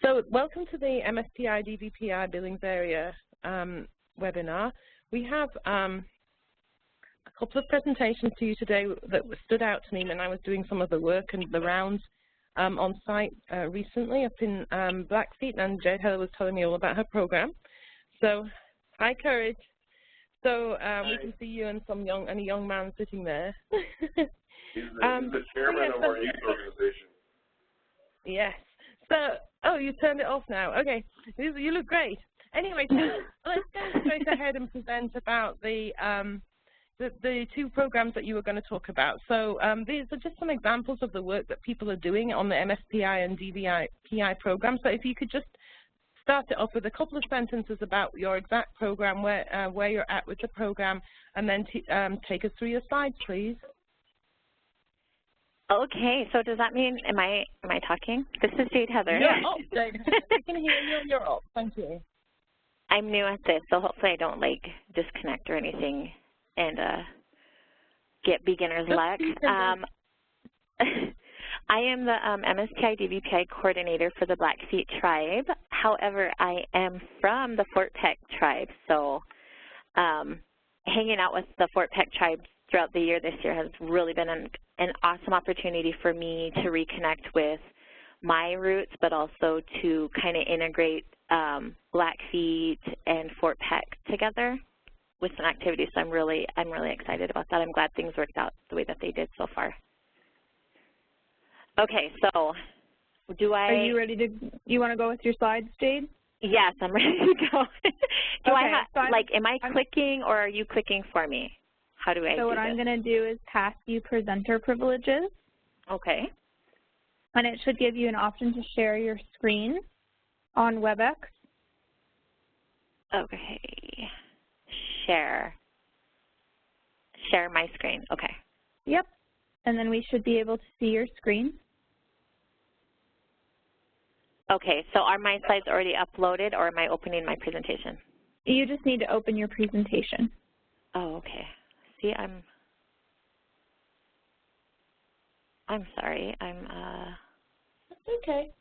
So welcome to the MSPI DVPI Billings area webinar. We have a couple of presentations to you today that stood out to me when I was doing some of the work and the rounds on site recently up in Blackfeet, and Jade Heather was telling me all about her program. So, hi, Courage. So we can see you and a young man sitting there. He's the chairman of our youth organization. Yes. So, oh, you turned it off now. Okay, you look great. Anyway, so let's go straight ahead and present about the two programs that you were going to talk about. So these are just some examples of the work that people are doing on the MSPI and DVPI program. So if you could just start it off with a couple of sentences about your exact program, where you're at with the program, and then take us through your slides, please. Okay, so does that mean, am I talking? This is Jade Heather. You're up, Jade. I can hear you. You're up. Thank you. I'm new at this, so hopefully I don't disconnect or anything and get beginner's luck. I am the MSPI DVPI coordinator for the Blackfeet tribe. However, I am from the Fort Peck tribe, so hanging out with the Fort Peck tribe throughout the year this year has really been an awesome opportunity for me to reconnect with my roots, but also to kind of integrate Blackfeet and Fort Peck together with some activities. So I'm really excited about that. I'm glad things worked out the way that they did so far. Okay, so Are you ready to, you want to go with your slides, Jade? Yes, I'm ready to go. Okay, am I clicking or are you clicking for me? How do I do this? So what I'm going to do is pass you presenter privileges. Okay. And it should give you an option to share your screen on WebEx. Okay. Share my screen. Okay. Yep. And then we should be able to see your screen. Okay, so are my slides already uploaded or am I opening my presentation? You just need to open your presentation. Oh, okay. See, I'm sorry. That's okay.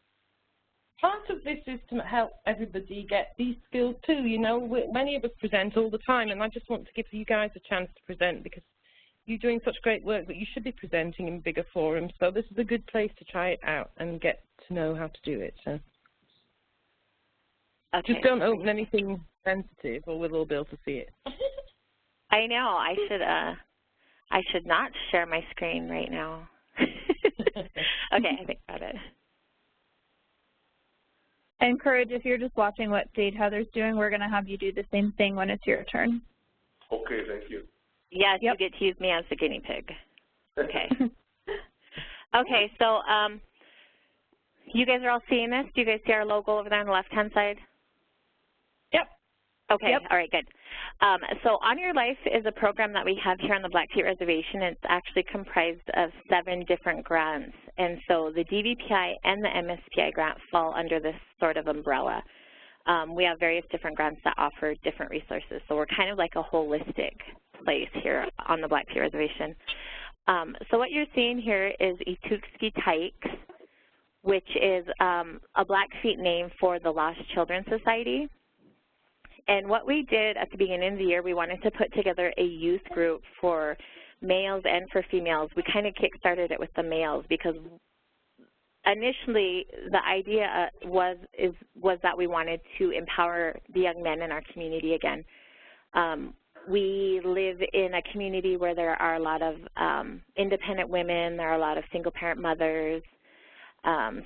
Part of this is to help everybody get these skills too. You know, many of us present all the time, and I just want to give you guys a chance to present because you're doing such great work, but you should be presenting in bigger forums. So this is a good place to try it out and get to know how to do it. So okay. Just don't open anything sensitive, or we'll all be able to see it. I know. I should not share my screen right now. Okay, I think about it. And Courage, if you're just watching what Jade Heather's doing, we're going to have you do the same thing when it's your turn. Okay, thank you. Yes, yep. You get to use me as the guinea pig. Okay. Okay, so you guys are all seeing this? Do you guys see our logo over there on the left-hand side? Yep. Okay, yep. All right, good. So On Your Life is a program that we have here on the Blackfeet Reservation. It's actually comprised of 7 different grants. And so the DVPI and the MSPI grant fall under this sort of umbrella. We have various different grants that offer different resources. So we're kind of like a holistic place here on the Blackfeet Reservation. So what you're seeing here is Etukski Tykes, which is a Blackfeet name for the Lost Children Society. And what we did at the beginning of the year, we wanted to put together a youth group for males and for females. We kind of kick-started it with the males because initially the idea was that we wanted to empower the young men in our community again. We live in a community where there are a lot of independent women, there are a lot of single-parent mothers.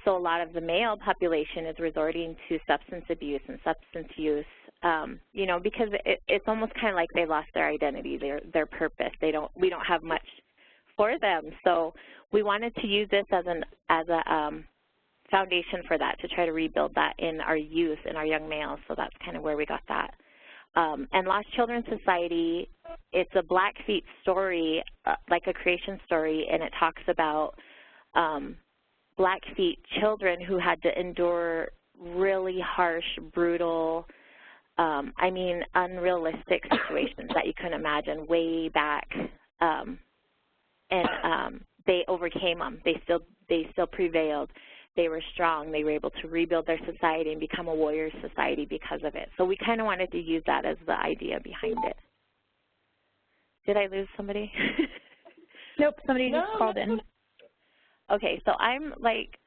So a lot of the male population is resorting to substance abuse and substance use, you know, because it's almost kind of like they lost their identity, their purpose. We don't have much for them. So we wanted to use this as a foundation for that, to try to rebuild that in our youth and our young males. So that's kind of where we got that. And Lost Children Society, it's a Blackfeet story, like a creation story, and it talks about Blackfeet children who had to endure really harsh, brutal, I mean, unrealistic situations that you couldn't imagine way back, and they overcame them. They still prevailed. they were strong. They were able to rebuild their society and become a warrior society because of it. So we kind of wanted to use that as the idea behind it. Did I lose somebody? Nope, somebody just called in. Okay, so I'm like,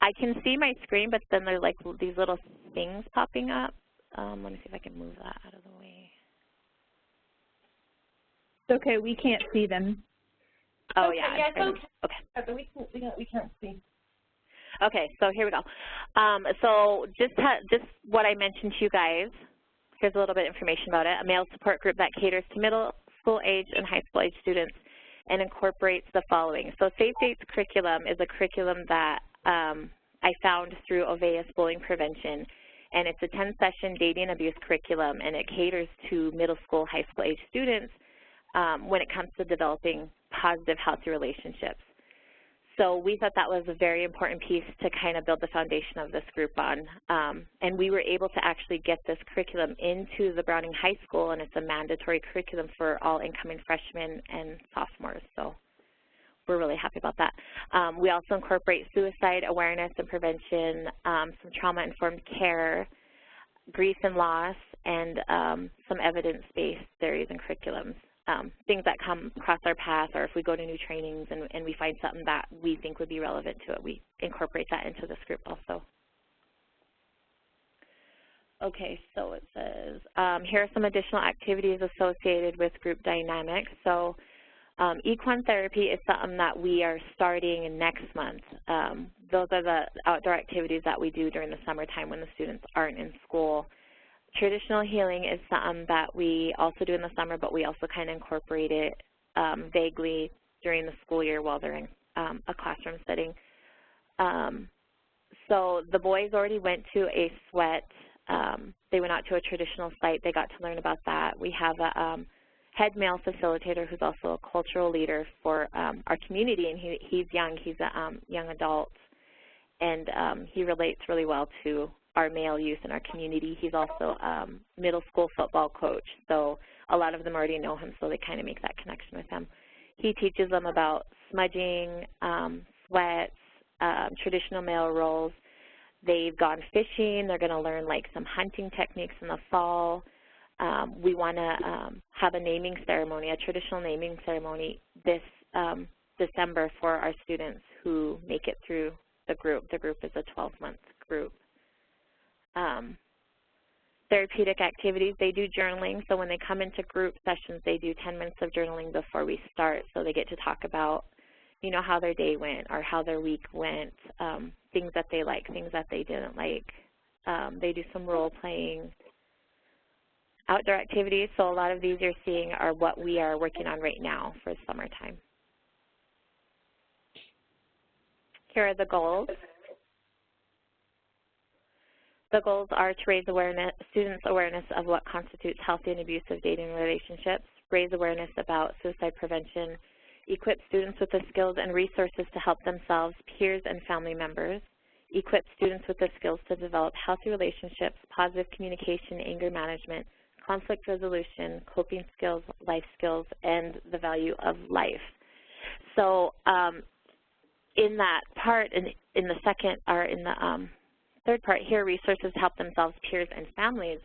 I can see my screen, but then there's like these little things popping up. Let me see if I can move that out of the way. It's okay, we can't see them. Oh, okay, yeah. Okay. We can't see. Okay, so here we go. So just what I mentioned to you guys, here's a little bit of information about it. A male support group that caters to middle school age and high school age students and incorporates the following. So Safe Dates curriculum is a curriculum that I found through Ovea's Bullying Prevention, and it's a 10-session dating and abuse curriculum, and it caters to middle school, high school age students when it comes to developing positive, healthy relationships. So we thought that was a very important piece to kind of build the foundation of this group on. And we were able to actually get this curriculum into the Browning High School, and it's a mandatory curriculum for all incoming freshmen and sophomores. So we're really happy about that. We also incorporate suicide awareness and prevention, some trauma-informed care, grief and loss, and some evidence-based theories and curriculums. Things that come across our path, or if we go to new trainings and we find something that we think would be relevant to it, we incorporate that into this group also. Okay, so it says, here are some additional activities associated with group dynamics. So equine therapy is something that we are starting next month. Those are the outdoor activities that we do during the summertime when the students aren't in school. Traditional healing is something that we also do in the summer, but we also kind of incorporate it vaguely during the school year while they're in a classroom setting. So the boys already went to a sweat. They went out to a traditional site. They got to learn about that. We have a head male facilitator who's also a cultural leader for our community, and he's young. He's a young adult, and he relates really well to our male youth in our community. He's also middle school football coach, so a lot of them already know him, so they kind of make that connection with him. He teaches them about smudging, sweats, traditional male roles. They've gone fishing. They're going to learn like some hunting techniques in the fall. We want to have a naming ceremony, a traditional naming ceremony this December for our students who make it through the group. The group is a 12-month group. Therapeutic activities, they do journaling, so when they come into group sessions, they do 10 minutes of journaling before we start, so they get to talk about, you know, how their day went or how their week went, things that they like, things that they didn't like. They do some role playing. Outdoor activities, so a lot of these you're seeing are what we are working on right now for summertime. Here are the goals. The goals are to raise awareness, students' awareness of what constitutes healthy and abusive dating relationships, raise awareness about suicide prevention, equip students with the skills and resources to help themselves, peers, and family members, equip students with the skills to develop healthy relationships, positive communication, anger management, conflict resolution, coping skills, life skills, and the value of life. So in that part, in the second, or in the third part here, resources to help themselves, peers, and families,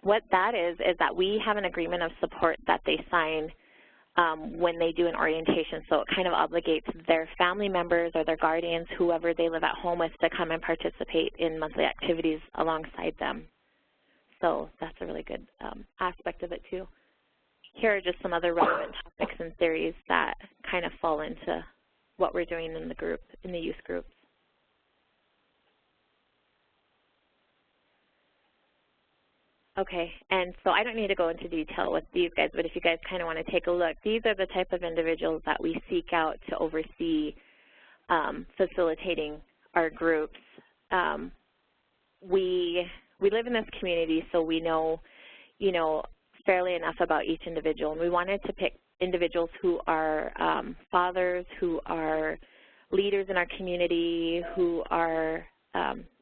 what that is that we have an agreement of support that they sign when they do an orientation. So it kind of obligates their family members or their guardians, whoever they live at home with, to come and participate in monthly activities alongside them. So that's a really good aspect of it too. Here are just some other relevant topics and theories that kind of fall into what we're doing in the group, in the youth groups. Okay, and so I don't need to go into detail with these guys, but if you guys kind of want to take a look, these are the type of individuals that we seek out to oversee facilitating our groups. We live in this community, so we know, you know, fairly enough about each individual, and we wanted to pick individuals who are fathers, who are leaders in our community, who are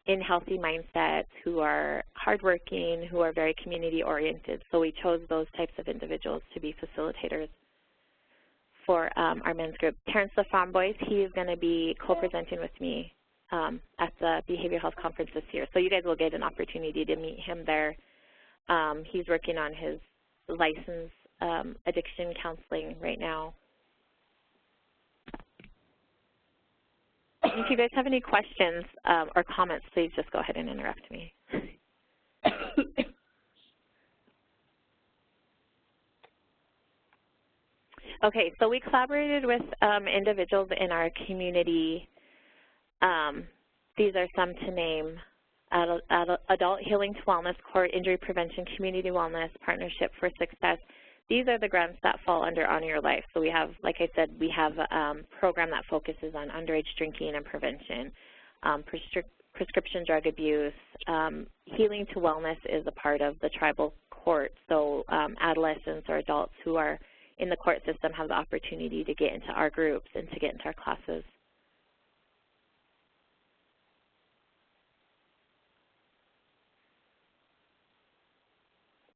in healthy mindsets, who are hardworking, who are very community-oriented. So we chose those types of individuals to be facilitators for our men's group. Terrence the Farm Boys, he is going to be co-presenting with me at the Behavioral Health Conference this year. So you guys will get an opportunity to meet him there. He's working on his license addiction counseling right now. If you guys have any questions or comments, please just go ahead and interrupt me. Okay, so we collaborated with individuals in our community. These are some to name: Adult Healing to Wellness, Court Injury Prevention, Community Wellness, Partnership for Success. These are the grants that fall under Honor Your Life. So we have, like I said, we have a program that focuses on underage drinking and prevention, prescription drug abuse. Healing to Wellness is a part of the tribal court. So adolescents or adults who are in the court system have the opportunity to get into our groups and to get into our classes.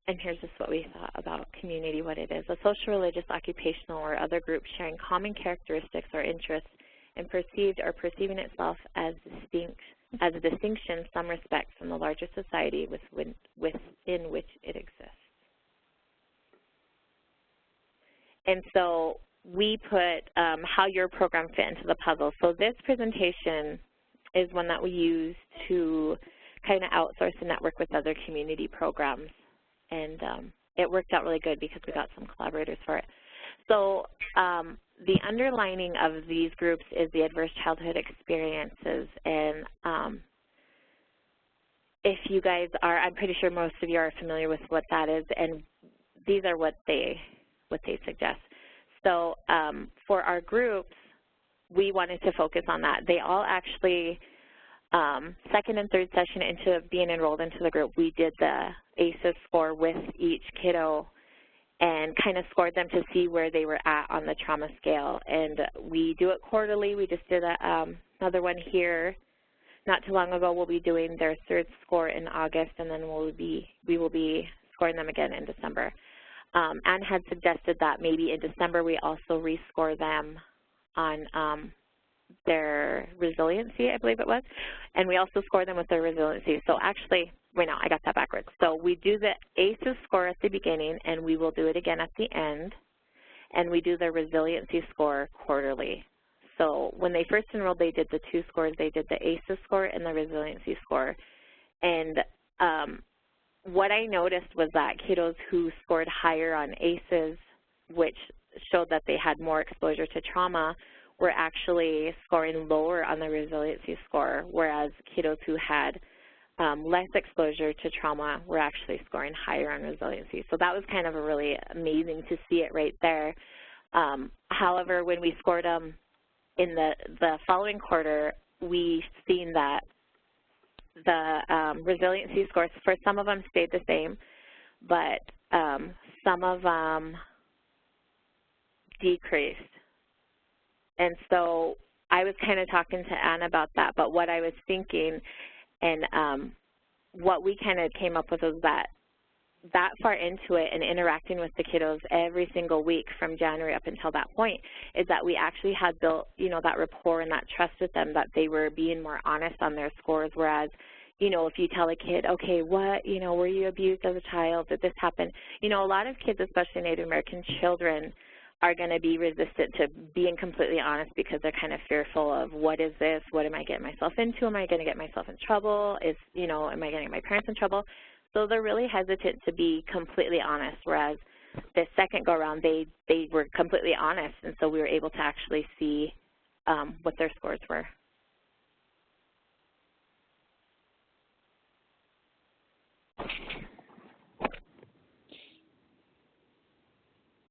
And here's just what we thought about community, what it is: a social, religious, occupational, or other group sharing common characteristics or interests and perceived or perceiving itself as a distinction, some respect from the larger society within which it exists. And so we put how your program fit into the puzzle. So this presentation is one that we use to kind of outsource and network with other community programs. And it worked out really good because we got some collaborators for it. So the underlining of these groups is the adverse childhood experiences. And if you guys are, I'm pretty sure most of you are familiar with what that is, and these are what they suggest. So for our groups, we wanted to focus on that. They all actually, second and third session into being enrolled into the group, we did the ACEs score with each kiddo and kind of scored them to see where they were at on the trauma scale. And we do it quarterly. We just did another one here not too long ago. We'll be doing their third score in August, and then we will be scoring them again in December. Anne had suggested that maybe in December we also rescore them on their resiliency, I believe it was, and we also score them with their resiliency. So actually, wait, no, I got that backwards. So we do the ACEs score at the beginning, and we will do it again at the end, and we do the resiliency score quarterly. So when they first enrolled, they did the two scores. They did the ACEs score and the resiliency score. And what I noticed was that kiddos who scored higher on ACEs, which showed that they had more exposure to trauma, were actually scoring lower on the resiliency score, whereas kiddos who had less exposure to trauma were actually scoring higher on resiliency. So that was kind of a really amazing to see it right there. However, when we scored them in the following quarter, we've seen that the resiliency scores for some of them stayed the same, but some of them decreased. And so I was kind of talking to Anne about that, but what I was thinking and what we kind of came up with was that far into it and interacting with the kiddos every single week from January up until that point is that we actually had built, you know, that rapport and that trust with them, that they were being more honest on their scores, whereas, you know, if you tell a kid, okay, what, you know, were you abused as a child? Did this happen? You know, a lot of kids, especially Native American children, are going to be resistant to being completely honest because they're kind of fearful of what is this? What am I getting myself into? Am I going to get myself in trouble? You know, am I going to get my parents in trouble? So they're really hesitant to be completely honest, whereas the second go-around, they were completely honest, and so we were able to actually see what their scores were.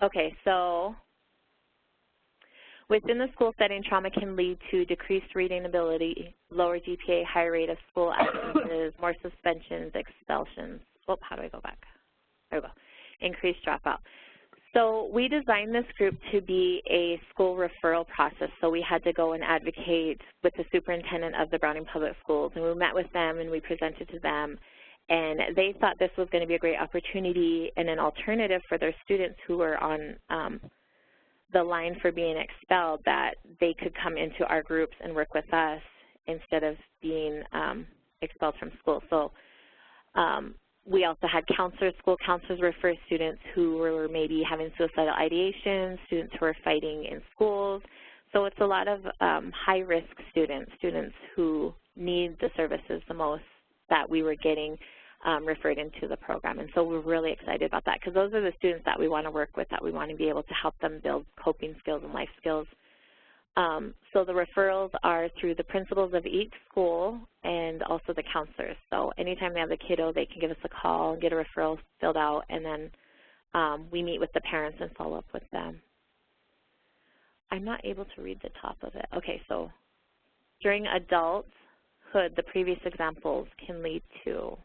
Okay, so within the school setting, trauma can lead to decreased reading ability, lower GPA, higher rate of school absences, more suspensions, expulsions. Oh, how do I go back? There we go. Increased dropout. So we designed this group to be a school referral process. So we had to go and advocate with the superintendent of the Browning Public Schools, and we met with them and we presented to them. And they thought this was going to be a great opportunity and an alternative for their students who were on the line for being expelled, that they could come into our groups and work with us instead of being expelled from school. So we also had counselors, school counselors refer students who were maybe having suicidal ideation, students who were fighting in schools. So it's a lot of high-risk students, students who need the services the most that we were getting referred into the program. And so we're really excited about that because those are the students that we want to work with, that we want to be able to help them build coping skills and life skills. So the referrals are through the principals of each school and also the counselors. So anytime they have a kiddo, they can give us a call and get a referral filled out, and then we meet with the parents and follow up with them. I'm not able to read the top of it. Okay, so during adulthood, the previous examples can lead to.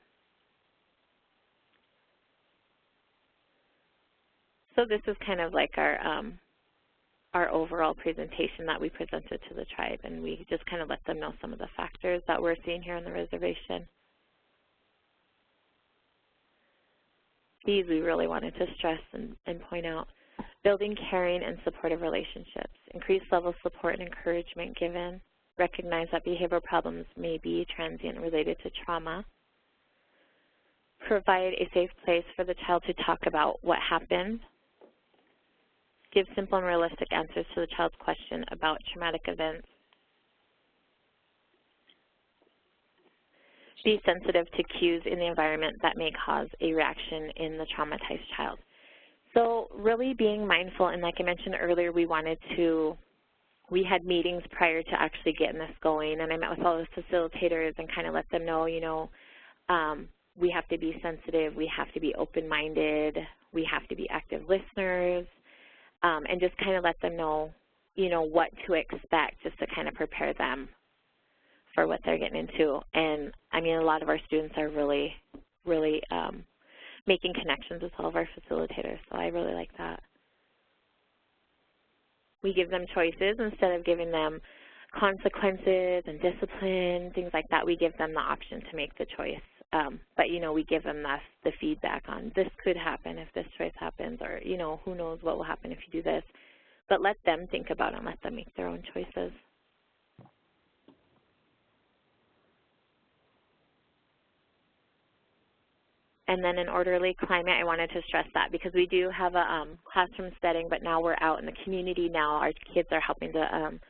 So this is kind of like our overall presentation that we presented to the tribe, and we just kind of let them know some of the factors that we're seeing here on the reservation. These we really wanted to stress and point out. Building caring and supportive relationships, increased level of support and encouragement given, recognize that behavioral problems may be transient related to trauma, provide a safe place for the child to talk about what happened, give simple and realistic answers to the child's question about traumatic events, be sensitive to cues in the environment that may cause a reaction in the traumatized child. So really being mindful, and like I mentioned earlier, we had meetings prior to actually getting this going, and I met with all the facilitators and kind of let them know, you know, we have to be sensitive, we have to be open-minded, we have to be active listeners, and just kind of let them know, you know, what to expect, just to kind of prepare them for what they're getting into. And I mean, a lot of our students are really, really making connections with all of our facilitators, so I really like that. We give them choices instead of giving them consequences and discipline, things like that. We give them the option to make the choice. But, you know, we give them the feedback on this could happen if this choice happens, or, you know, who knows what will happen if you do this. But let them think about it and let them make their own choices. And then an orderly climate, I wanted to stress that because we do have a classroom setting, but now we're out in the community now. Our kids are helping to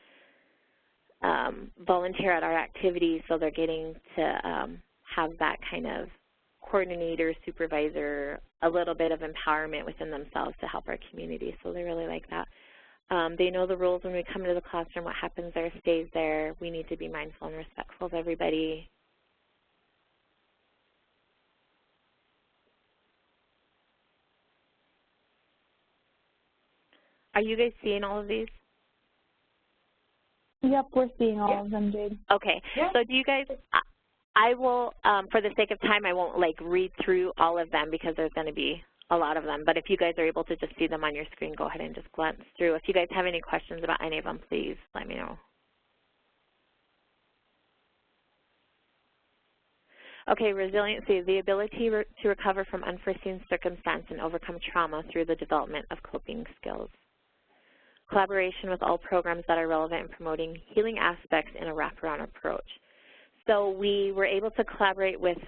volunteer at our activities, so they're getting to have that kind of coordinator, supervisor, a little bit of empowerment within themselves to help our community, so they really like that. They know the rules when we come into the classroom. What happens there stays there. We need to be mindful and respectful of everybody. Are you guys seeing all of these? Yep, we're seeing all of them, Jade. Okay, so do you guys, I will, for the sake of time, I won't like read through all of them because there's going to be a lot of them, but if you guys are able to just see them on your screen, go ahead and just glance through. If you guys have any questions about any of them, please let me know. Okay, resiliency, the ability to recover from unforeseen circumstance and overcome trauma through the development of coping skills. Collaboration with all programs that are relevant in promoting healing aspects in a wraparound approach. So we were able to collaborate with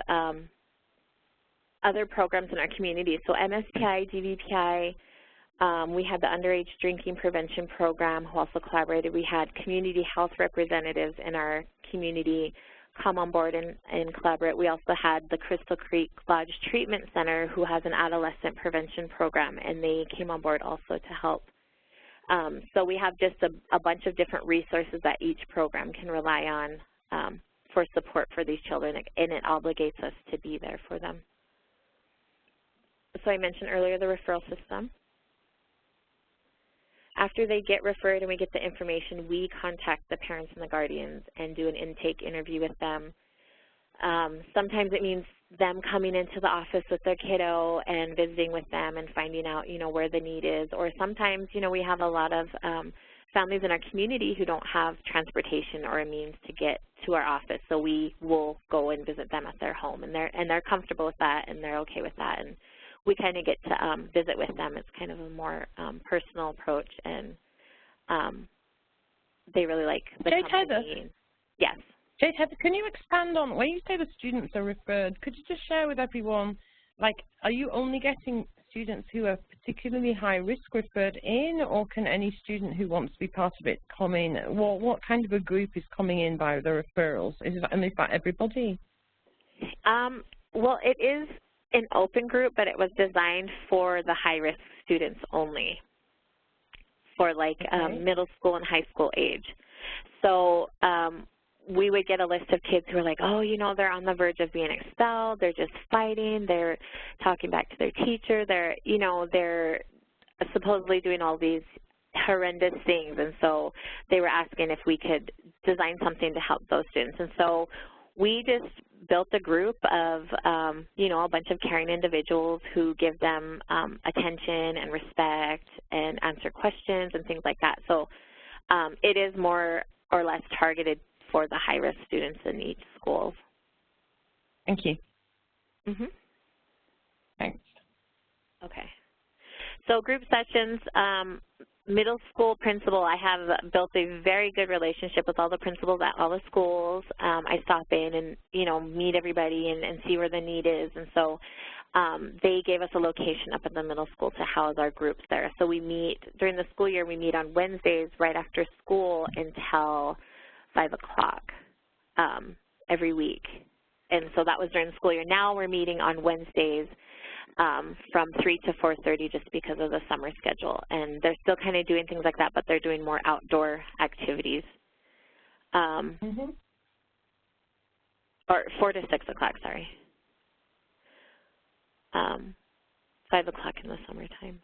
other programs in our community. So MSPI, DVPI, we had the underage drinking prevention program who also collaborated. We had community health representatives in our community come on board and collaborate. We also had the Crystal Creek Lodge Treatment Center who has an adolescent prevention program, and they came on board also to help. So we have just a bunch of different resources that each program can rely on for support for these children, and it obligates us to be there for them. So I mentioned earlier the referral system. After they get referred and we get the information, we contact the parents and the guardians and do an intake interview with them. Sometimes it means them coming into the office with their kiddo and visiting with them and finding out, you know, where the need is. Or sometimes, you know, we have a lot of families in our community who don't have transportation or a means to get to our office, so we will go and visit them at their home, and they're comfortable with that and they're okay with that. And we kind of get to visit with them. It's kind of a more personal approach, and they really like the Jade company. Heather. Yes. Jade Heather, can you expand on, when you say the students are referred, could you just share with everyone, like, are you only getting students who are particularly high risk referred in, or can any student who wants to be part of it come in? What kind of a group is coming in by the referrals? Is that everybody? Well, it is an open group, but it was designed for the high risk students only, for like middle school and high school age. So we would get a list of kids who are like, oh, you know, they're on the verge of being expelled, they're just fighting, they're talking back to their teacher, they're, you know, they're supposedly doing all these horrendous things, and so they were asking if we could design something to help those students. And so we just built a group of, you know, a bunch of caring individuals who give them attention and respect and answer questions and things like that. So it is more or less targeted for the high-risk students in each school. Thank you. Thanks. Okay. So group sessions, middle school principal, I have built a very good relationship with all the principals at all the schools. I stop in and, you know, meet everybody and see where the need is. And so they gave us a location up at the middle school to house our groups there. So we meet, during the school year, we meet on Wednesdays right after school until 5 o'clock every week. And so that was during the school year. Now we're meeting on Wednesdays from 3 to 4:30 just because of the summer schedule. And they're still kind of doing things like that, but they're doing more outdoor activities. Or 4 to 6 o'clock, sorry. 5 o'clock in the summer times.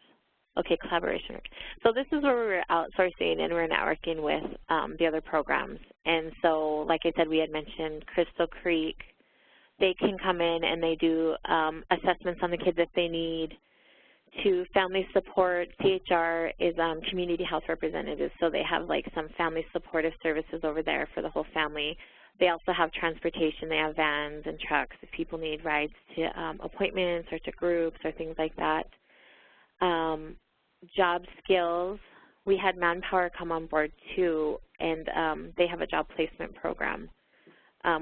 Okay, collaboration work. So this is where we're outsourcing and we're networking with the other programs. And so, like I said, we had mentioned Crystal Creek. They can come in and they do assessments on the kids if they need to. Family support, CHR is community health representatives, so they have like some family supportive services over there for the whole family. They also have transportation. They have vans and trucks if people need rides to appointments or to groups or things like that. Job skills, we had Manpower come on board too, and they have a job placement program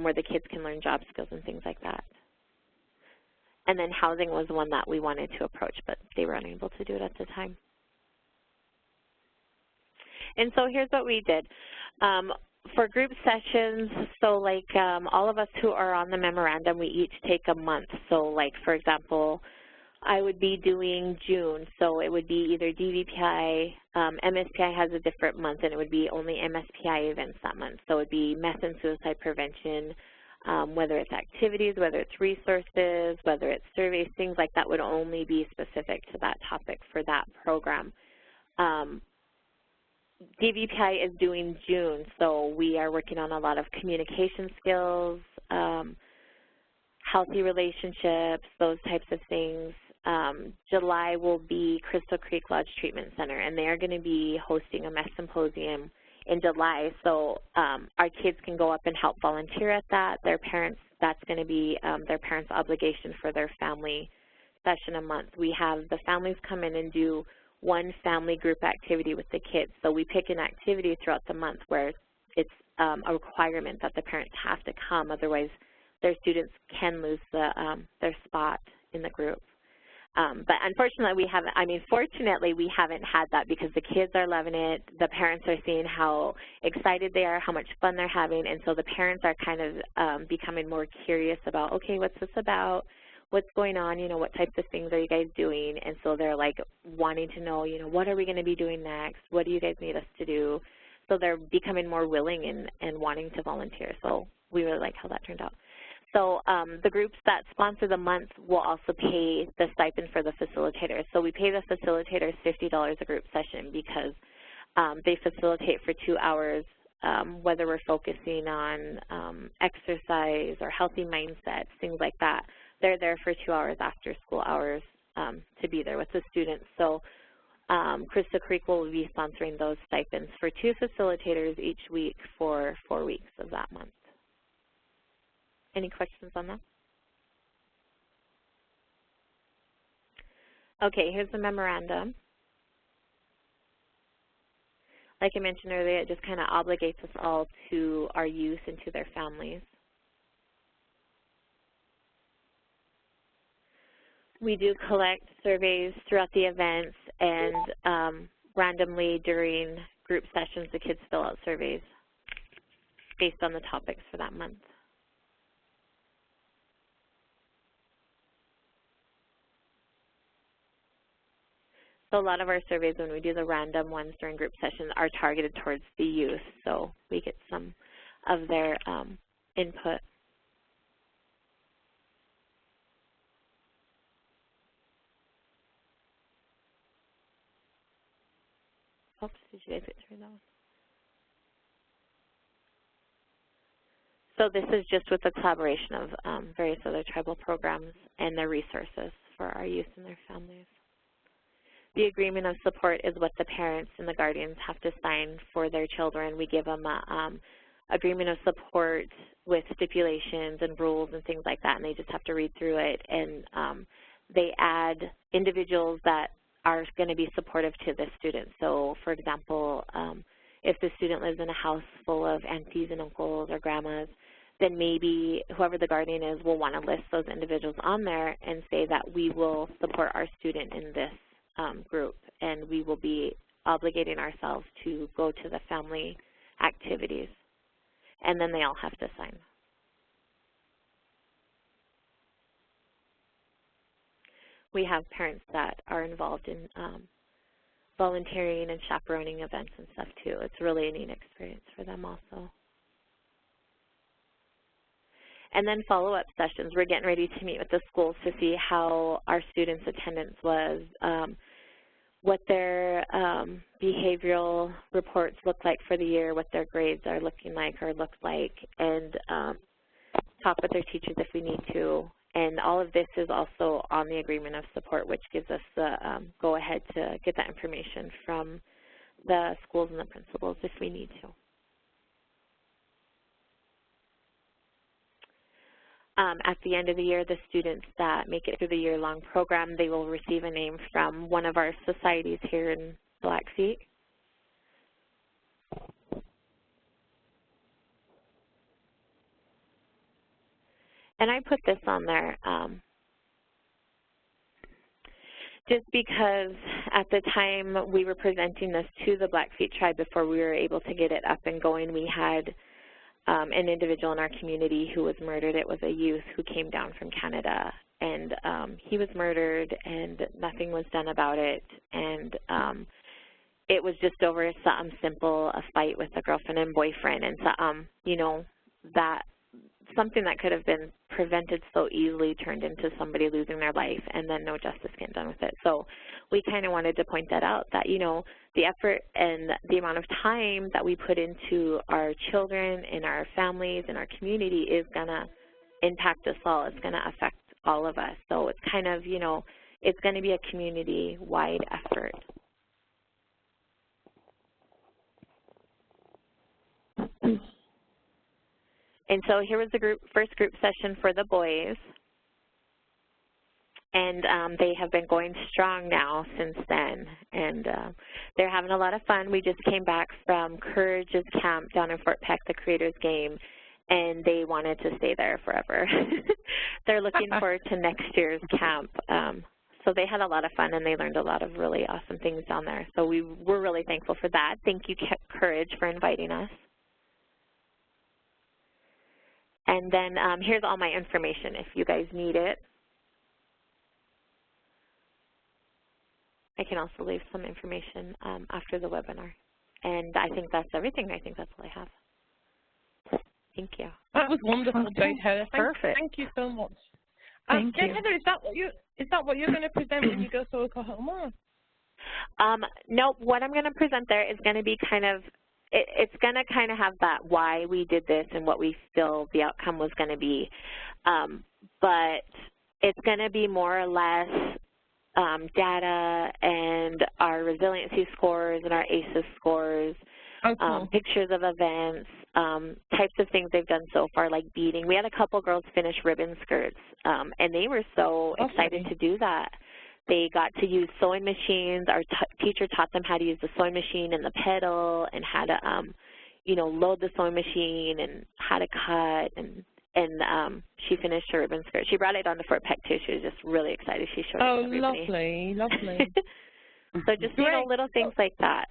where the kids can learn job skills and things like that. And then housing was one that we wanted to approach, but they were unable to do it at the time. And so here's what we did. For group sessions, so like all of us who are on the memorandum, we each take a month. So like, for example, I would be doing June, so it would be either DVPI, MSPI has a different month, and it would be only MSPI events that month. So it would be meth and suicide prevention, whether it's activities, whether it's resources, whether it's surveys, things like that would only be specific to that topic for that program. DVPI is doing June, so we are working on a lot of communication skills, healthy relationships, those types of things. July will be Crystal Creek Lodge Treatment Center, and they are going to be hosting a meth symposium in July, so our kids can go up and help volunteer at that. Their parents, that's going to be their parents' obligation for their family session a month. We have the families come in and do one family group activity with the kids. So we pick an activity throughout the month where it's a requirement that the parents have to come, otherwise their students can lose their spot in the group. But unfortunately, we haven't, fortunately, we haven't had that because the kids are loving it. The parents are seeing how excited they are, how much fun they're having, and so the parents are kind of becoming more curious about, okay, what's this about? What's going on? You know, what types of things are you guys doing? And so they're like wanting to know, you know, what are we going to be doing next? What do you guys need us to do? So they're becoming more willing and wanting to volunteer. So we really like how that turned out. So the groups that sponsor the month will also pay the stipend for the facilitators. So we pay the facilitators $50 a group session because they facilitate for 2 hours, whether we're focusing on exercise or healthy mindsets, things like that. They're there for 2 hours after school hours to be there with the students. So Crystal Creek will be sponsoring those stipends for 2 facilitators each week for 4 weeks of that month. Any questions on that? Okay, here's the memorandum. Like I mentioned earlier, it just kind of obligates us all to our youth and to their families. We do collect surveys throughout the events, and randomly during group sessions, the kids fill out surveys based on the topics for that month. So a lot of our surveys, when we do the random ones during group sessions, are targeted towards the youth, so we get some of their input. Oops, did you guys get through that one? So this is just with the collaboration of various other tribal programs and their resources for our youth and their families. The agreement of support is what the parents and the guardians have to sign for their children. We give them an agreement of support with stipulations and rules and things like that, and they just have to read through it. And they add individuals that are going to be supportive to the student. So, for example, if the student lives in a house full of aunties and uncles or grandmas, then maybe whoever the guardian is will want to list those individuals on there and say that we will support our student in this group, and we will be obligating ourselves to go to the family activities. And then they all have to sign. We have parents that are involved in volunteering and chaperoning events and stuff too. It's really a neat experience for them also. And then follow-up sessions. We're getting ready to meet with the schools to see how our students' attendance was, what their behavioral reports look like for the year, what their grades are looking like or look like, and talk with their teachers if we need to. And all of this is also on the agreement of support, which gives us the go-ahead to get that information from the schools and the principals if we need to. At the end of the year, the students that make it through the year-long program, they will receive a name from one of our societies here in Blackfeet. And I put this on there just because at the time we were presenting this to the Blackfeet tribe before we were able to get it up and going, we had an individual in our community who was murdered. It was a youth who came down from Canada, and he was murdered and nothing was done about it. And it was just over something simple, a fight with a girlfriend and boyfriend, and you know, that something that could have been prevented so easily turned into somebody losing their life, and then no justice getting done with it. So we kind of wanted to point that out, that, you know, the effort and the amount of time that we put into our children and our families and our community is going to impact us all. It's going to affect all of us. So it's kind of, you know, it's going to be a community-wide effort. And so here was the first group session for the boys. And they have been going strong now since then. And they're having a lot of fun. We just came back from Courage's camp down in Fort Peck, the Creators Game, and they wanted to stay there forever. They're looking forward to next year's camp. So they had a lot of fun, and they learned a lot of really awesome things down there. So we're really thankful for that. Thank you, Courage, for inviting us. And then here's all my information if you guys need it. I can also leave some information after the webinar. And I think that's everything. I think that's all I have. Thank you. That was wonderful, Jade Heather. Perfect. Thank you so much. Thank you. Jade Heather, is that what you're going to present when you go to Oklahoma? Nope. What I'm going to present there is going to be kind of, it's going to kind of have that why we did this and what we feel the outcome was going to be. But it's going to be more or less data and our resiliency scores and our ACEs scores, pictures of events, types of things they've done so far, like beading. We had a couple girls finish ribbon skirts, and they were so excited to do that. They got to use sewing machines. Our teacher taught them how to use the sewing machine and the pedal and how to, you know, load the sewing machine and how to cut. And she finished her ribbon skirt. She brought it on to Fort Peck, too. She was just really excited. She showed it to everybody. Lovely, lovely. So just, you know, little things like that.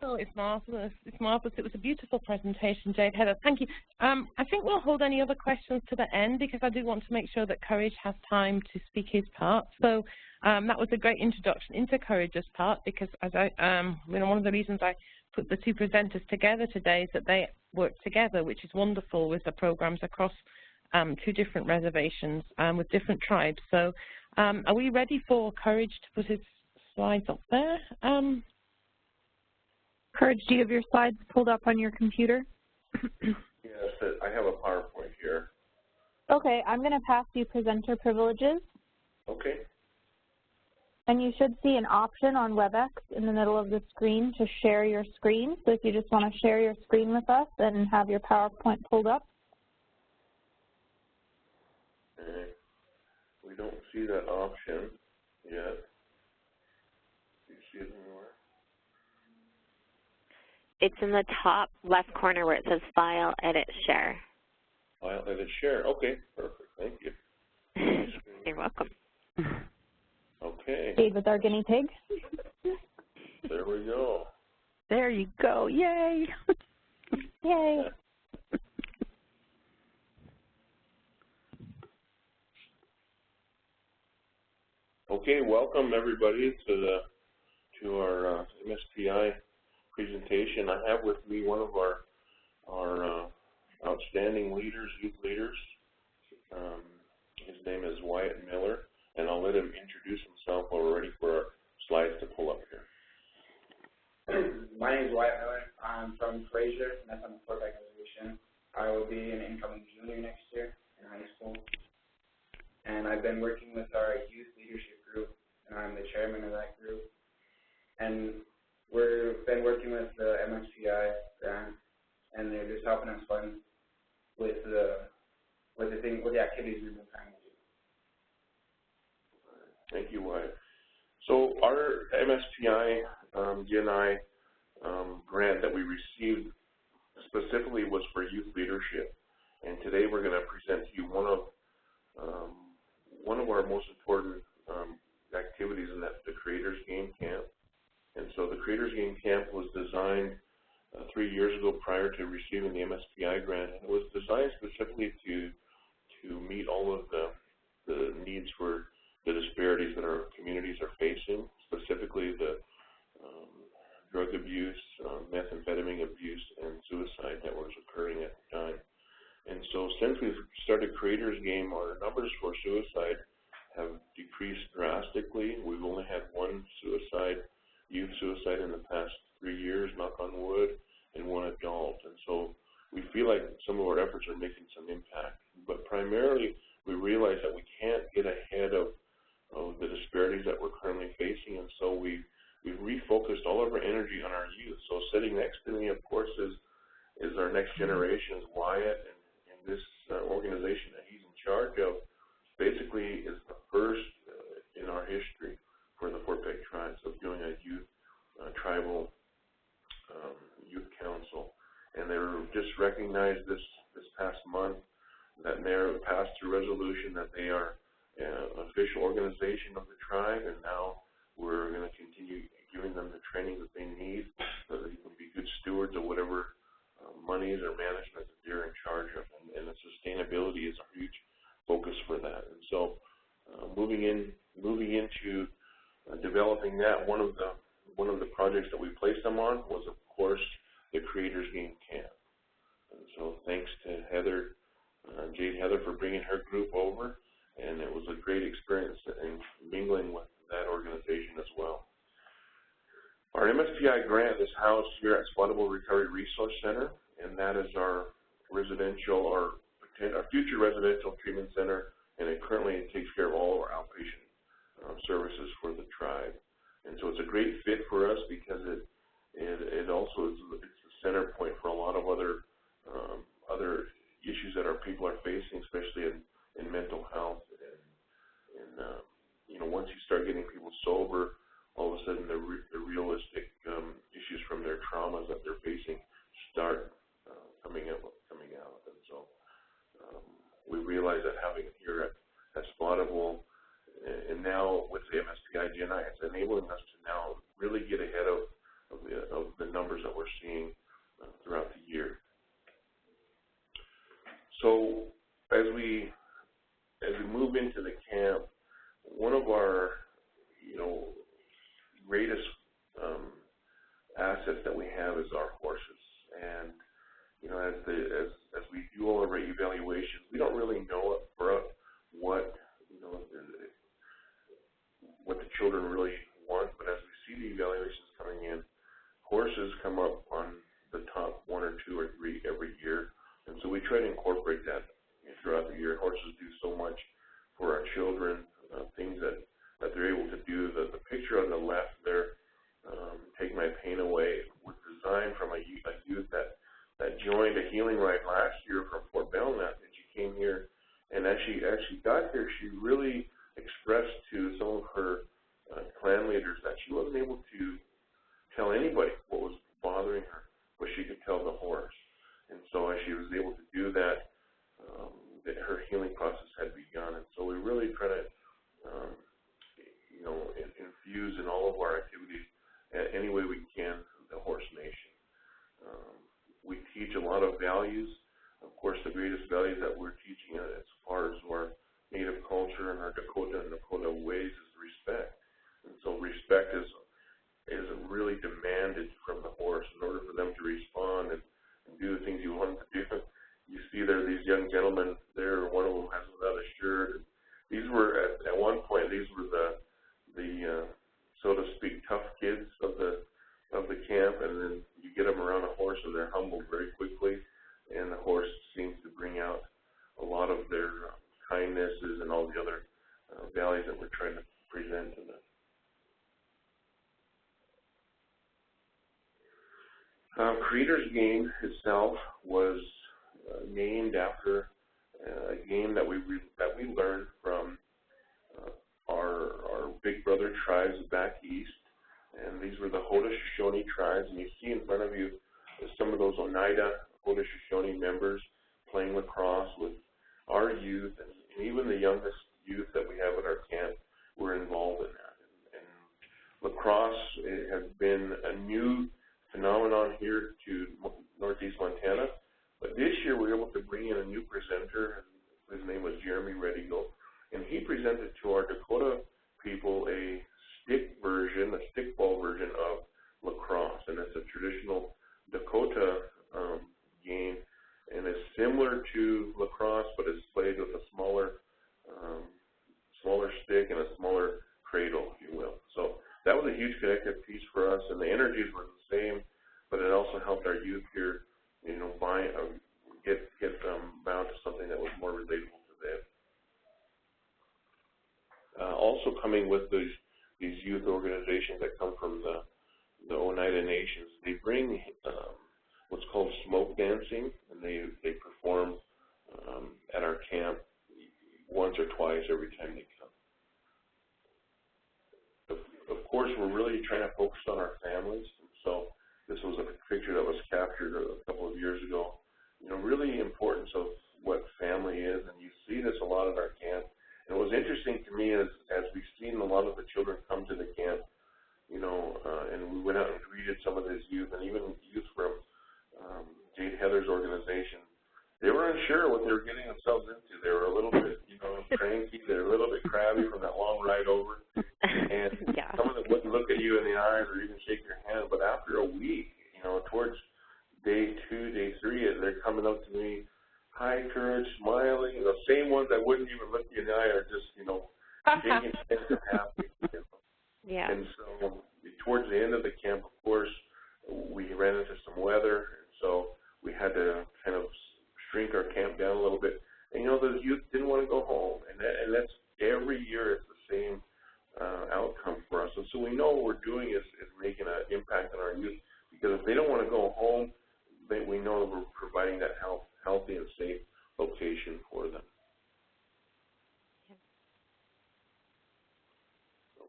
Oh, it's marvelous. It's marvelous. It was a beautiful presentation, Jade, Heather. Thank you. I think we'll hold any other questions to the end because I do want to make sure that Courage has time to speak his part. So that was a great introduction into Courage's part because as I, you know, one of the reasons I put the two presenters together today is that they work together, which is wonderful with the programs across two different reservations with different tribes. So are we ready for Courage to put his slides up there? Courage, do you have your slides pulled up on your computer? Yes, I have a PowerPoint here. Okay, I'm going to pass you presenter privileges. Okay. And you should see an option on WebEx in the middle of the screen to share your screen. So if you just want to share your screen with us and have your PowerPoint pulled up. Okay. We don't see that option yet. Do you see it anywhere? It's in the top left corner where it says File, Edit, Share. File, Edit, Share. Okay, perfect. Thank you. You're welcome. Okay. Jade with our guinea pig. There we go. There you go. Yay. Yay. Okay, welcome everybody to our MSPI presentation. I have with me one of our outstanding leaders, youth leaders. His name is Wyatt Miller, and I'll let him introduce himself while we're ready for our slides to pull up here. My name is Wyatt Miller. I'm from Fraser, and that's on the Fort Peck Reservation. I will be an incoming junior next year in high school. And I've been working with our youth leadership group, and I'm the chairman of that group. And we've been working with the MSPI grant, and they're just helping us fund with the activities we've been trying to do. Thank you, Wyatt. So our MSPI GNI grant that we received specifically was for youth leadership, and today we're going to present to you one of our most important activities, and that's the Creators Game Camp. And so the Creators Game Camp was designed 3 years ago prior to receiving the MSPI grant, and it was designed specifically to meet all of the needs for the disparities that our communities are facing, specifically the drug abuse, methamphetamine abuse, and suicide that was occurring at the time. And so since we've started Creators Game, our numbers for suicide have decreased drastically. We've only had one youth suicide in the past 3 years, knock on wood, and one adult. And so we feel like some of our efforts are making some impact. But primarily, we realize that we can't get ahead of the disparities that we're currently facing, and so we've refocused all of our energy on our youth. So sitting next to me, of course, is our next generation, is Wyatt, and this organization that he's in charge of basically is the first in our history for the Fort Peck tribes of doing a youth tribal youth council. And they were just recognized this past month that they're passed through resolution that they are an official organization of the tribe, and now we're going to continue giving them the training that they need so that they can be good stewards of whatever monies or management that they're in charge of, and the sustainability is a huge focus for that. And so moving into developing that, one of the projects that we placed them on was, of course, the Creators Game Camp. And so thanks to Heather, Jade Heather, for bringing her group over, and it was a great experience in mingling with that organization as well. Our MSPI grant is housed here at Floodable Recovery Resource Center, and that is our future residential treatment center, and it currently takes care of all of our outpatient services for the tribe. And so it's a great fit for us because it also is the center point for a lot of other issues that our people are facing, especially in mental health. And once you start getting people move into the camp, one of our, greatest assets that we have is our horses. And as we do all of our evaluations, we don't really know what the children really want, but as we see the evaluations coming in, horses come up on the top 1 or 2 or 3 every year, and so we try to incorporate that throughout the year. Horses do so much for our children, things that they're able to do. The picture on the left there, Take My Pain Away, was designed from a youth that joined a healing ride last year from Fort Belknap, and she came here, and as she got here, she really expressed to some of her clan leaders that she wasn't able to tell anybody what was bothering her, but she could tell the horse. And so as she was able to do that, her healing process had begun. And so we really try to, infuse in all of our activities any way we can the horse nation. We teach a lot of values. Of course, the greatest values that we're teaching as far as our native culture and our Dakota ways is respect. And so respect is really demanded from the horse in order for them to respond and do the things you want them to do. You see there these young gentlemen there, one of them has without a shirt. These were, at one point, these were the so to speak, tough kids of the camp, and then you get them around a horse and they're humbled very quickly, and the horse seems to bring out a lot of their kindnesses and all the other values that we're trying to present to them. Creator's Game itself was named after a game that we learned from our big brother tribes back east, and these were the Haudenosaunee tribes. And you see in front of you some of those Oneida Haudenosaunee members playing lacrosse with our youth, and even the youngest youth that we have at our camp were involved in that. And lacrosse has been a new phenomenon here to northeast Montana, but this year we were able to bring in a new presenter. His name was Jeremy Redigo, and he presented to our Dakota people a stickball version of lacrosse, and it's a traditional Dakota game, and it's similar to lacrosse, but it's played with a smaller stick and a smaller cradle, if you will. So that was a huge connective piece for us, and the energies were the same, but it also helped our youth here, get bound to something that was more relatable to them. Also coming with these youth organizations that come from the Oneida Nations, they bring what's called smoke dancing, and they perform at our camp once or twice every time they come. Of course, we're really trying to focus on our families, and so this was a picture that was captured a couple of years ago. Really importance of what family is, and you see this a lot at our camp. And what was interesting to me is, as we've seen a lot of the children come to the camp, and we went out and greeted some of this youth, and even youth from Jade Heather's organization, they were unsure what they were getting themselves into. They were a little bit, cranky. They were a little bit crabby from that long ride over. And some of them wouldn't look at you in the eyes or even shake your hand. But after a week, towards day 2, day 3, they're coming up to me, hi, Courage, smiling. The same ones that wouldn't even look you in the eye are just, shaking hands and happy. Yeah. And so towards the end of the camp, of course, we ran into some weather, and so we had to kind of shrink our camp down a little bit. And the youth didn't want to go home, and that's every year it's the same outcome for us. And so we know what we're doing is making an impact on our youth, because if they don't want to go home, we know that we're providing that healthy and safe location for them.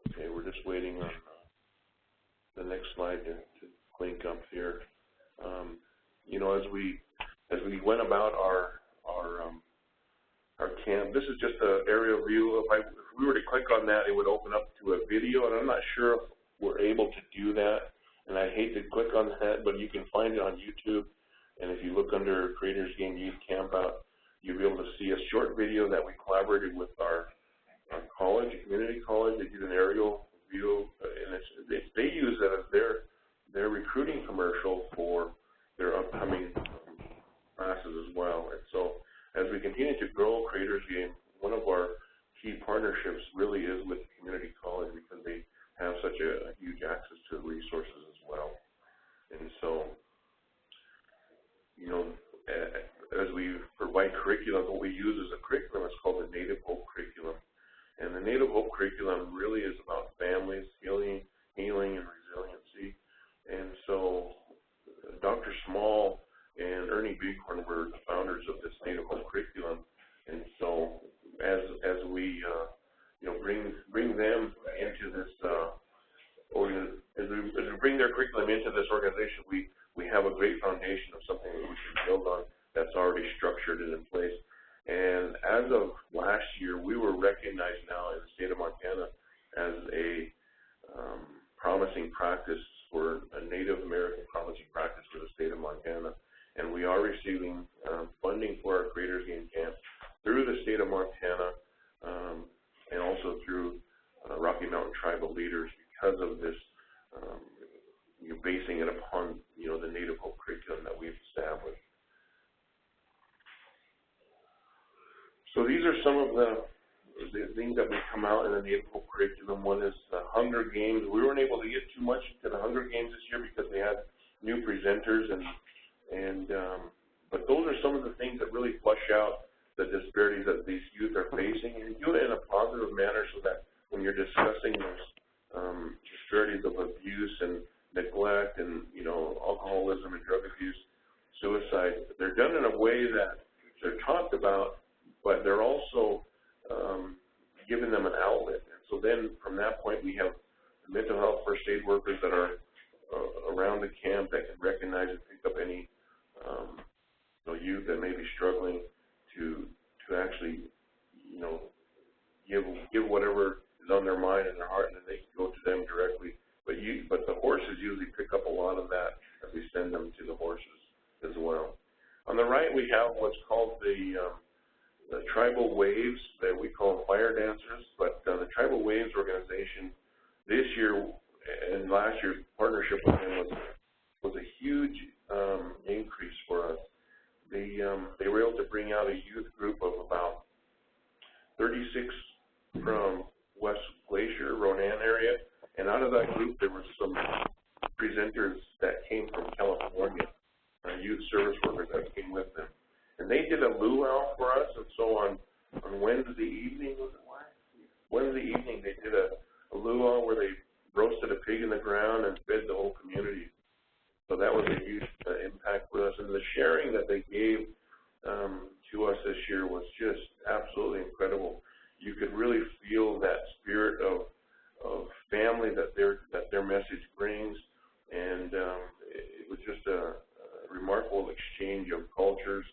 Okay, we're just waiting on the next slide to link up here. As we went about our camp, this is just an aerial view. If we were to click on that, it would open up to a video, and I'm not sure if we're able to do that. And I hate to click on that, but you can find it on YouTube. And if you look under Creators Game Youth Camp Out, you'll be able to see a short video that we collaborated with our college, community college. They did an aerial view, and they use that as their recruiting commercial for their upcoming classes as well. And so as we continue to grow Creators Game, one of our key partnerships really is with the community college because they have such a huge access to resources as well. And so, as we provide curriculum, what we use as a curriculum is called the Native Hope curriculum. And the Native Hope curriculum really is about families, healing and resiliency. And so Dr. Small and Ernie Bighorn were the founders of this Native Hope curriculum. And so as we bring them into this as we bring their curriculum into this organization, we have a great foundation of something that we can build on that's already structured and in place. And as of last year, we were recognized now in the state of Montana as a promising practice for a Native American promising practice for the state of Montana. And we are receiving funding for our Creators Game Camp through the state of Montana and also through Rocky Mountain Tribal leaders because of this, basing it upon, the Native Hope curriculum that we've established. So these are some of the things that will come out in the Native Hope curriculum. One is the Hunger Games. We weren't able to get too much into the Hunger Games this year because we had new presenters, but those are some of the things that really flush out the disparities that these youth are facing, and do it in a positive manner so that when you're discussing those disparities of abuse and neglect and alcoholism and drug abuse, suicide, they're done in a way that they're talked about, but they're also giving them an outlet. And so then from that point we have mental health first aid workers that are around the camp that can recognize and pick up any youth that may be struggling to actually give whatever is on their mind and their heart, and then they can go to them directly. But the horses usually pick up a lot of that as we send them to the horses as well. On the right we have what's called the Tribal Waves, that we call fire dancers, but the Tribal Waves organization this year and last year's partnership with them was a huge increase for us. They were able to bring out a youth group of about 36 from West Glacier, Ronan area, and out of that group there were some presenters that came from California, youth service workers that came with them. And they did a luau for us, and so on Wednesday evening, Wednesday evening they did a luau where they roasted a pig in the ground and fed the whole community. So that was a huge impact for us. And the sharing that they gave to us this year was just absolutely incredible. You could really feel that spirit of family that their message brings, and it was just a remarkable exchange of cultures.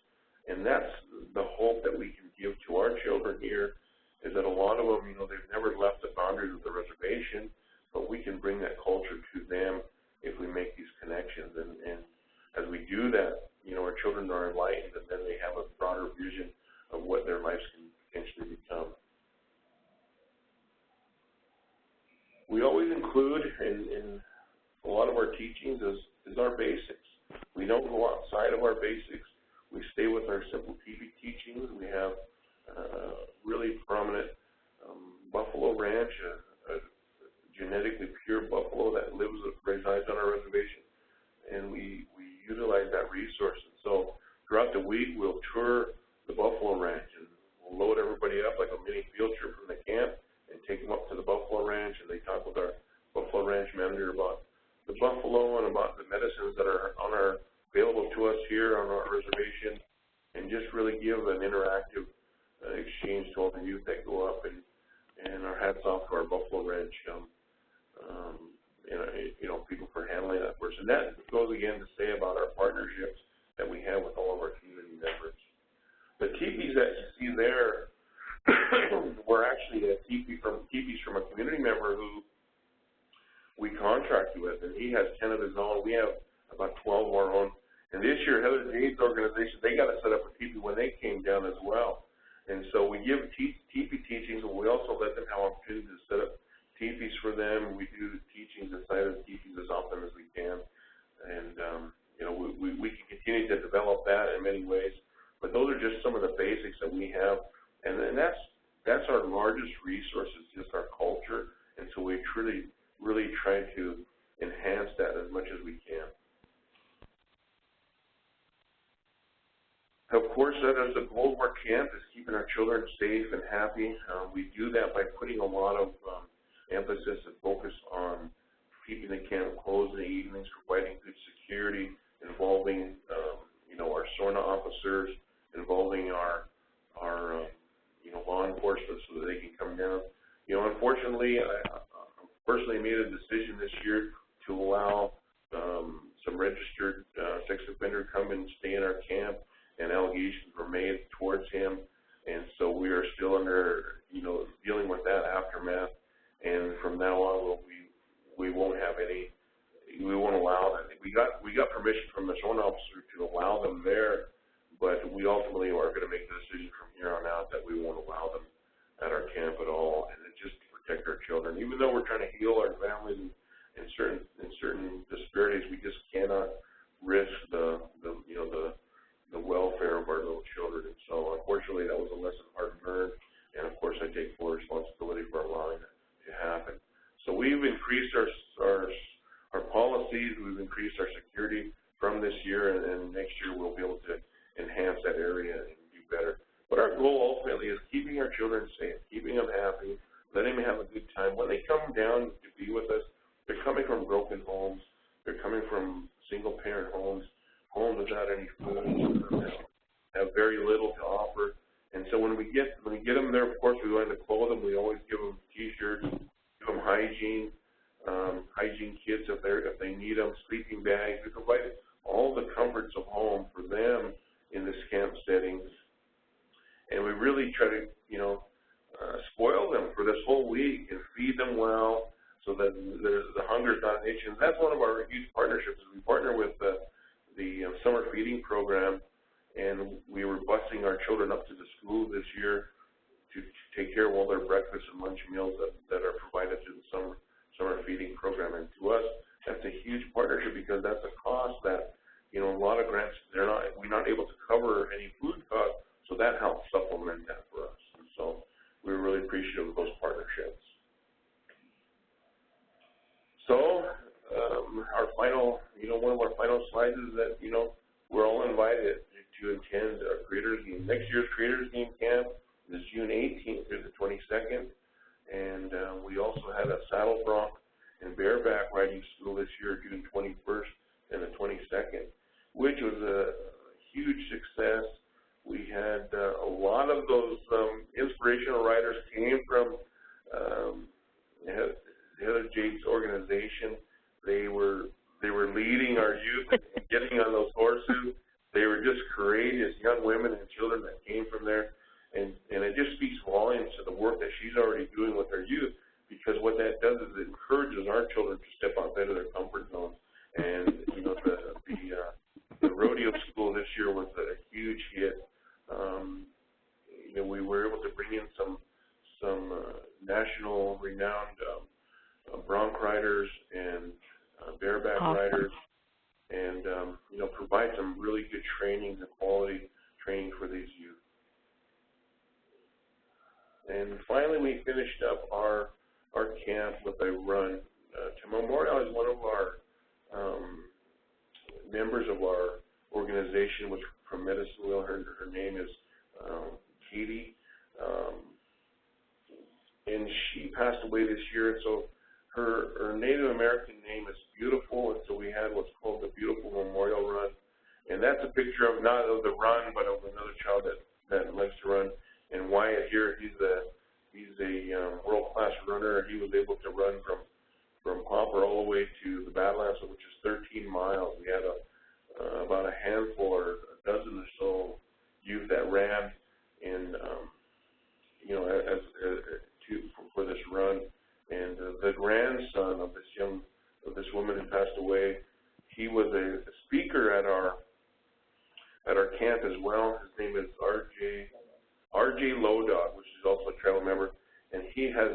And that's the hope that we can give to our children here, is that a lot of them, they've never left the boundaries of the reservation, but we can bring that culture to them if we make these connections. And as we do that, our children are enlightened, and then they have a broader vision of what their lives can potentially become. We always include in a lot of our teachings is our basics. We don't go outside of our basics. We stay with our simple TV teachings. We have really prominent buffalo ranch, a genetically pure buffalo that resides on our reservation, and we utilize that resource. And so throughout the week we'll tour the buffalo ranch, and we'll load everybody up like a mini field trip from the camp and take them up to the buffalo ranch, and they talk with our buffalo ranch manager about the buffalo and about the medicines that are available to us here on our reservation, and just really give an interactive exchange to all the youth that go up, and our hats off to our buffalo ranch people for handling that for us. And that goes again to say about our partnerships that we have with all of our community members. The teepees that you see there were actually teepees from a community member who we contracted with, and he has 10 of his own. We have about 12 of our own, And this year, Heather Jade's organization, they got to set up a teepee when they came down as well. And so we give teepee teachings, and we also let them have opportunity to set up teepees for them. We do teachings inside of the teepees as often as we can. And, you know, we can continue to develop that in many ways. But those are just some of the basics that we have. And that's our largest resource, is just our culture. And so we really try to enhance that as much as we can. Of course, that is the goal of our camp, is keeping our children safe and happy. We do that by putting a lot of emphasis and focus on keeping the camp closed in the evenings, providing good security, involving you know, our SORNA officers, involving our you know, law enforcement so that they can come down. You know, unfortunately, I personally made a decision this year to allow some registered sex offender come and stay in our camp, and allegations were made towards him, and so we are still under, you know, dealing with that aftermath. And from now on, we won't have any. We won't allow that. We got permission from the SORNA officer to allow them there, but we ultimately are going to make the decision from here on out that we won't allow them at our camp at all, and it's just to protect our children. Even though we're trying to heal our families in certain disparities, we just cannot risk the welfare of our little children. And so, unfortunately, that was a lesson hard learned, and of course, I take full responsibility for allowing it to happen. So we've increased our policies, we've increased our security from this year, and next year we'll be able to enhance that area and do better. But our goal ultimately is keeping our children safe, keeping them happy, letting them have a good time. When they come down to be with us, they're coming from broken homes, they're coming from single-parent homes without any food, have very little to offer. And so when we get them there, of course, we want to clothe them. We always give them T-shirts, give them hygiene kits if they need them, sleeping bags. We provide all the comforts of home for them in this camp setting, and we really try to, you know, spoil them for this whole week and feed them well, so that the hunger is not an issue. And that's one of our huge partnerships. We partner with the summer feeding program, and we were busing our children up to the school this year to take care of all their breakfast and lunch meals that are provided through the summer feeding program. And to us, that's a huge partnership, because that's a cost that, you know, a lot of grants, we're not able to cover any food costs, so that helps supplement that for us. And so we're really appreciative of those partnerships. So our final, you know, one of our final slides is that, you know, we're all invited to attend our Creators Game. Next year's Creators Game camp is June 18th through the 22nd, and we also had a saddle bronc and bareback riding school this year, June 21st and the 22nd, which was a huge success. We had a lot of those inspirational riders came from Heather Jade's organization. They were leading our youth and getting on those horses. They were just courageous young women and children that came from there, and it just speaks volumes to the work that she's already doing with our youth, because what that does is it encourages our children to step outside of their comfort zones. And you know, the rodeo school this year was a huge hit. You know, we were able to bring in some national renowned bronc riders and bareback riders, and you know, provide some really good training, the quality training for these youth. And finally, we finished up our camp with a run to memorialize one of our members of our organization, which from Medicine-Wheel, her name is Katie, and she passed away this year. And so her Native American name is Beautiful, and so we had what's called the Beautiful Memorial Run, and that's a picture of not of the run, but of another child that likes to run. And Wyatt here, he's a world-class runner. He was able to run from Popper all the way to the Badlands, which is 13 miles. We had about a handful or a dozen or so youth that ran in, you know, for this run. And the grandson of this woman who passed away, he was a speaker at our he has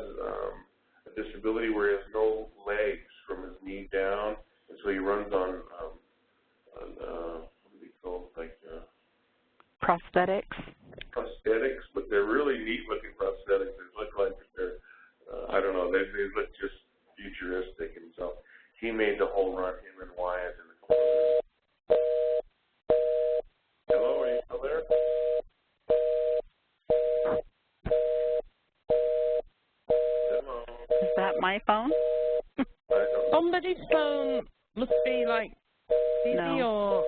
a disability where he has no legs from his knee down, and so he runs on what do they call it, like prosthetics. Prosthetics, but they're really neat-looking prosthetics. They look like they're I don't know. They look just futuristic, and so he made the whole run. Him and Wyatt and the couple. Hello, are you still there? Hello. Is that my phone? Somebody's phone must be like busy No. or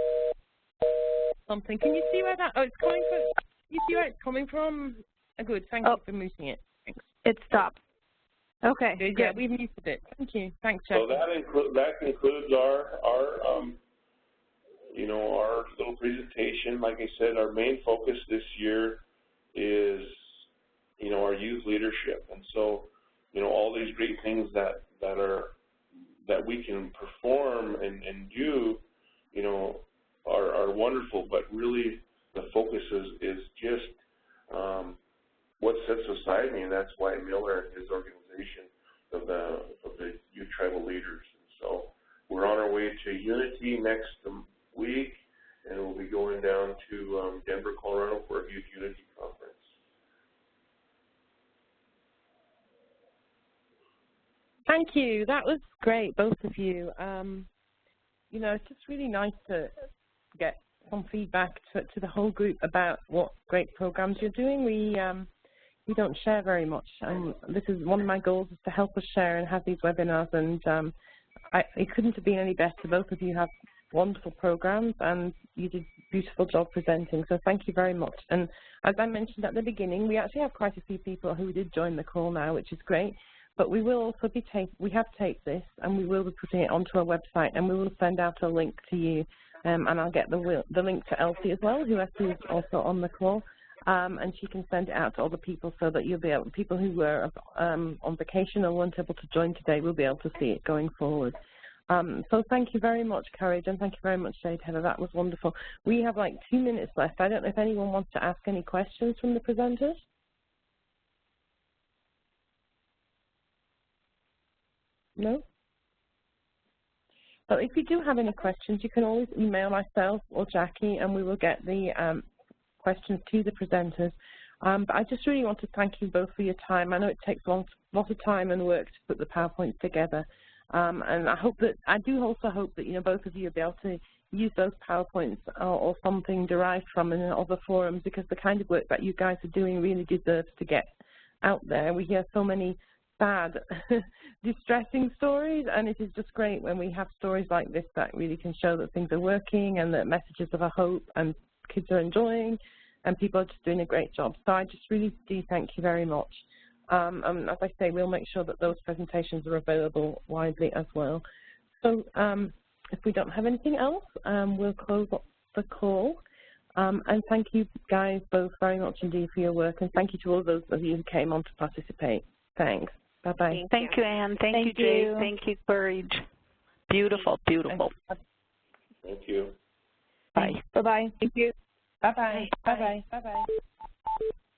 something. Can you see where that? Oh, it's coming from. You see where it's coming from? Oh, good. Thank you for muting it. Thanks. It stopped. Okay. Good. Yeah, we've muted it. Thank you. Thanks, Jeff. So that concludes our you know, our little presentation. Like I said, our main focus this year is, you know, our youth leadership, and so, you know, all these great things that we can perform and do, you know, are wonderful. But really, the focus is just what sets society, and that's why Miller and his organization of the youth tribal leaders. And so we're on our way to Unity next week, and we'll be going down to Denver, Colorado for a Youth Unity conference. Thank you. That was great, both of you. You know, it's just really nice to get some feedback to the whole group about what great programs you're doing. We don't share very much. This is one of my goals, is to help us share and have these webinars, and it couldn't have been any better. Both of you have wonderful programs, and you did a beautiful job presenting, so thank you very much. And as I mentioned at the beginning, we actually have quite a few people who did join the call now, which is great, but we will also be we have taped this, and we will be putting it onto our website, and we will send out a link to you, and I'll get the link to Elsie as well, who is also on the call. And she can send it out to other people so that you'll be able, people who were on vacation or weren't able to join today will be able to see it going forward. So thank you very much, Courage, and thank you very much, Jade Heather. That was wonderful. We have like 2 minutes left. I don't know if anyone wants to ask any questions from the presenters. No? But if you do have any questions, you can always email myself or Jackie, and we will get the questions to the presenters. But I just really want to thank you both for your time. I know it takes a lot of time and work to put the PowerPoints together. And I do also hope that, you know, both of you will be able to use those PowerPoints or something derived from in other forums, because the kind of work that you guys are doing really deserves to get out there. We hear so many sad, distressing stories, and it is just great when we have stories like this that really can show that things are working and that messages of a hope and kids are enjoying, and people are just doing a great job. So I just really do thank you very much. And as I say, we'll make sure that those presentations are available widely as well. So if we don't have anything else, we'll close up the call. And thank you guys both very much indeed for your work, and thank you to all those of you who came on to participate. Thanks. Bye-bye. Thank you, Anne. Thank you, Jade. Thank you, Courage. Beautiful, beautiful. Thank you. Bye. Bye-bye. Thank you. Bye-bye. Bye-bye. Bye-bye.